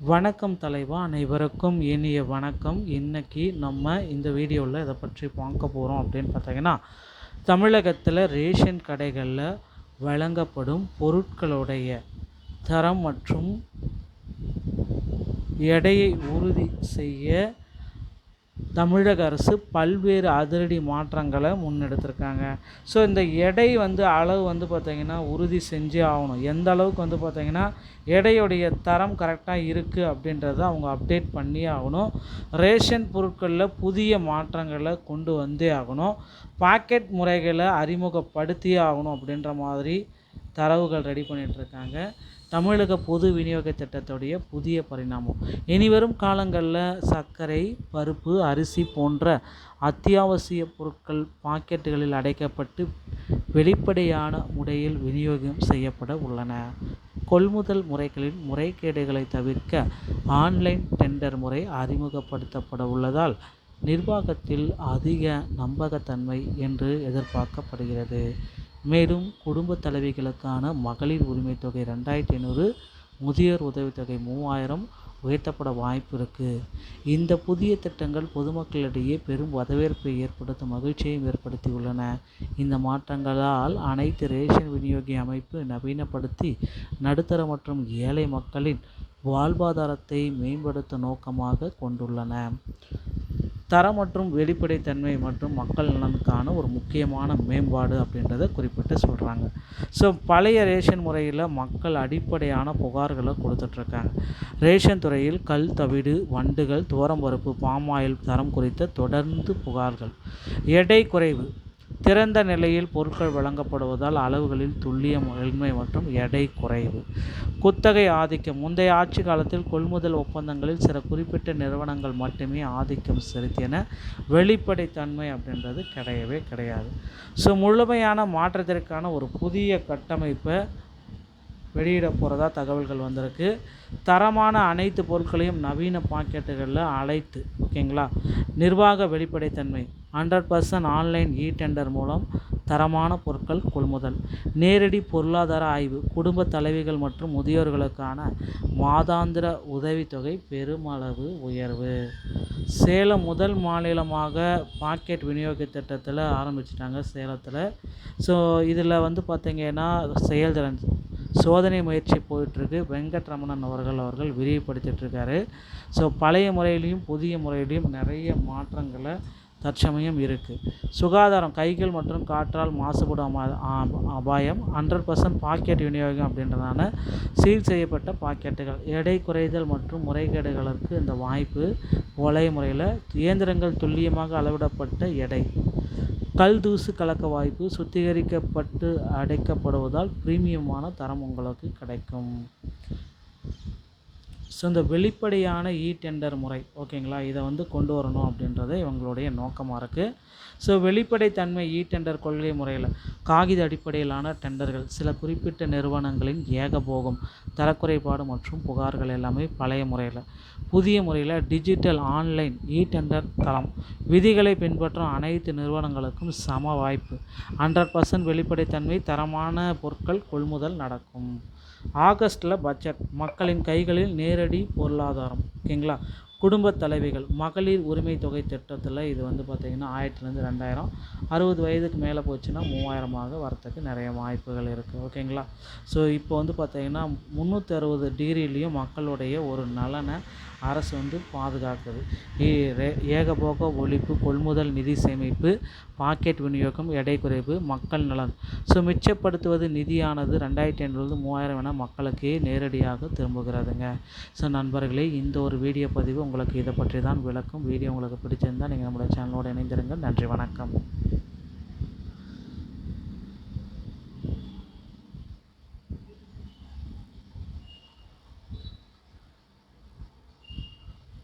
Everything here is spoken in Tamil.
வணக்கம் தலைவா, அனைவருக்கும் இனிய வணக்கம். இன்றைக்கி நம்ம இந்த வீடியோவில் இதை பற்றி பார்க்க போகிறோம் அப்படின்னு பார்த்தீங்கன்னா, தமிழகத்தில் ரேஷன் கடைகளில் வழங்கப்படும் பொருட்களுடைய தரம் மற்றும் எடையை உறுதி செய்ய தமிழக அரசு பல்வேறு அதிரடி மாற்றங்களை முன்னெடுத்திருக்காங்க. ஸோ இந்த எடை அளவு பார்த்திங்கன்னா உறுதி செஞ்சே ஆகணும். எந்த அளவுக்கு பார்த்திங்கன்னா எடையுடைய தரம் கரெக்டாக இருக்குது அப்படின்றத அவங்க அப்டேட் பண்ணியே ஆகணும். ரேஷன் பொருட்களில் புதிய மாற்றங்களை கொண்டு வந்தே ஆகணும். பாக்கெட் முறைகளை அறிமுகப்படுத்தியே ஆகணும் அப்படின்ற மாதிரி தரவுகள் ரெடி பண்ணிகிட்ருக்காங்க. தமிழக பொது விநியோக திட்டத்துடைய புதிய பரிணாமம். இனிவரும் காலங்களில் சர்க்கரை, பருப்பு, அரிசி போன்ற அத்தியாவசிய பொருட்கள் பாக்கெட்டுகளில் அடைக்கப்பட்டு வெளிப்படையான முறையில் விநியோகம் செய்யப்பட உள்ளன. கொள்முதல் முறைகளின் முறைகேடுகளை தவிர்க்க ஆன்லைன் டெண்டர் முறை அறிமுகப்படுத்தப்பட உள்ளதால் நிர்வாகத்தில் அதிக நம்பகத்தன்மை என்று எதிர்பார்க்கப்படுகிறது. மேலும் குடும்ப தலைவிகளுக்கான மகளிர் உரிமை தொகை 2500, முதியோர் உதவித்தொகை 3000 உயர்த்தப்பட வாய்ப்பு இருக்குது. இந்த புதிய திட்டங்கள் பொதுமக்களிடையே பெரும் வரவேற்பை ஏற்படுத்தும் மகிழ்ச்சியையும் ஏற்படுத்தியுள்ளன. இந்த மாற்றங்களால் அனைத்து ரேஷன் விநியோக அமைப்பு நவீனப்படுத்தி நடுத்தர மற்றும் ஏழை மக்களின் வாழ்வாதாரத்தை மேம்படுத்த நோக்கமாக கொண்டுள்ளன. தரம் மற்றும் வெளிப்படைத்தன்மை மற்றும் மக்கள் நலனுக்கான ஒரு முக்கியமான மேம்பாடு அப்படின்றத குறிப்பிட்டு சொல்கிறாங்க. ஸோ பழைய ரேஷன் முறையில் மக்கள் அடிப்படையான புகார்களை கொடுத்துட்ருக்காங்க. ரேஷன் துறையில் கல் தவிடு, வண்டுகள், துவரம்பருப்பு, பாமாயில் தரம் குறித்த தொடர்ந்து புகார்கள். எடை குறைவு. திறந்த நிலையில் பொருட்கள் வழங்கப்படுவதால் அளவுகளில் துல்லியமின்மை மற்றும் எடை குறைவு. குத்தகை ஆதிக்கம். முந்தைய ஆட்சி காலத்தில் கொள்முதல் ஒப்பந்தங்களில் சில குறிப்பிட்ட நிறுவனங்கள் மட்டுமே ஆதிக்கம் செலுத்தின. வெளிப்படைத்தன்மை அப்படின்றது கிடையவே கிடையாது. ஸோ முழுமையான மாற்றத்திற்கான ஒரு புதிய கட்டமைப்பை வெளியிட போகிறதா தகவல்கள் வந்திருக்கு. தரமான அனைத்து பொருட்களையும் நவீன பாக்கெட்டுகளில் அழைத்து ஓகேங்களா. நிர்வாக வெளிப்படைத்தன்மை. 100% ஆன்லைன் டெண்டர் மூலம் தரமான பொருட்கள் கொள்முதல். நேரடி பொருளாதார ஆய்வு. குடும்ப தலைவிகள் மற்றும் முதியோர்களுக்கான மாதாந்திர உதவித்தொகை பெருமளவு உயர்வு. சேலம் முதல் மாநிலமாக பாக்கெட் விநியோக திட்டத்தில் ஆரம்பிச்சிட்டாங்க சேலத்தில். ஸோ இதில் பார்த்திங்கன்னா செயல்திறன் சோதனை முயற்சி போயிட்டுருக்கு. வெங்கட்ரமணன் அவர்கள் விரிவுபடுத்திகிட்ருக்காரு. ஸோ பழைய முறையிலையும் புதிய முறையிலையும் நிறைய மாற்றங்களை தற்சமயம் இருக்குது. சுகாதாரம். கைகள் மற்றும் காற்றால் மாசுபடும் அபாயம். 100% பாக்கெட் விநியோகம் அப்படின்றதான சீல் செய்யப்பட்ட பாக்கெட்டுகள். எடை குறைதல் மற்றும் முறைகேடுகளுக்கு இந்த வாய்ப்பு. ஒலை முறையில் இயந்திரங்கள் துல்லியமாக அளவிடப்பட்ட எடை. கல் தூசு கலக்க வாய்ப்பு. சுத்திகரிக்கப்பட்டு அடைக்கப்படுவதால் பிரீமியமான தரம் உங்களுக்கு கிடைக்கும். ஸோ இந்த வெளிப்படையான டெண்டர் முறை ஓகேங்களா, இதை கொண்டு வரணும் அப்படின்றது இவங்களுடைய நோக்கமாக இருக்குது. ஸோ வெளிப்படைத்தன்மை டெண்டர் கொள்கை முறையில் காகித அடிப்படையிலான டெண்டர்கள். சில குறிப்பிட்ட நிறுவனங்களின் ஏகபோகம், தரக்குறைபாடு மற்றும் புகார்கள் எல்லாமே பழைய முறையில். புதிய முறையில் டிஜிட்டல் ஆன்லைன் டெண்டர் தளம். விதிகளை பின்பற்றும் அனைத்து நிறுவனங்களுக்கும் சம வாய்ப்பு. 100% வெளிப்படைத்தன்மை, தரமான பொருட்கள் கொள்முதல் நடக்கும். ஆகஸ்ட்டில் பட்ஜெட். மக்களின் கைகளில் நேரடி பொருளாதாரம் ஓகேங்களா. குடும்ப தலைவிகள் மகளிர் உரிமை தொகை திட்டத்தில் இது பார்த்திங்கன்னா 1000லேருந்து 2000, 60 வயதுக்கு மேலே போச்சுன்னா 3000 வரத்துக்கு நிறைய வாய்ப்புகள் இருக்குது ஓகேங்களா. ஸோ இப்போ பார்த்திங்கன்னா 360 டிகிரிலையும் மக்களுடைய ஒரு நலனை அரசு பாதுகாக்குது. ஏகபோக ஒழிப்பு, கொள்முதல் நிதி சேமிப்பு, பாக்கெட் விநியோகம், எடை குறைப்பு, மக்கள் நலன். ஸோ மிச்சப்படுத்துவது நிதியானது 2500 3000 என மக்களுக்கே நேரடியாக திரும்புகிறதுங்க. ஸோ நண்பர்களே, இந்த ஒரு வீடியோ பதிவு உங்களுக்கு இதை பற்றி தான் விளக்கும். வீடியோ உங்களுக்கு பிடிச்சிருந்தால் நீங்கள் நம்மளுடைய சேனலோடு இணைந்திருங்கள். நன்றி, வணக்கம்.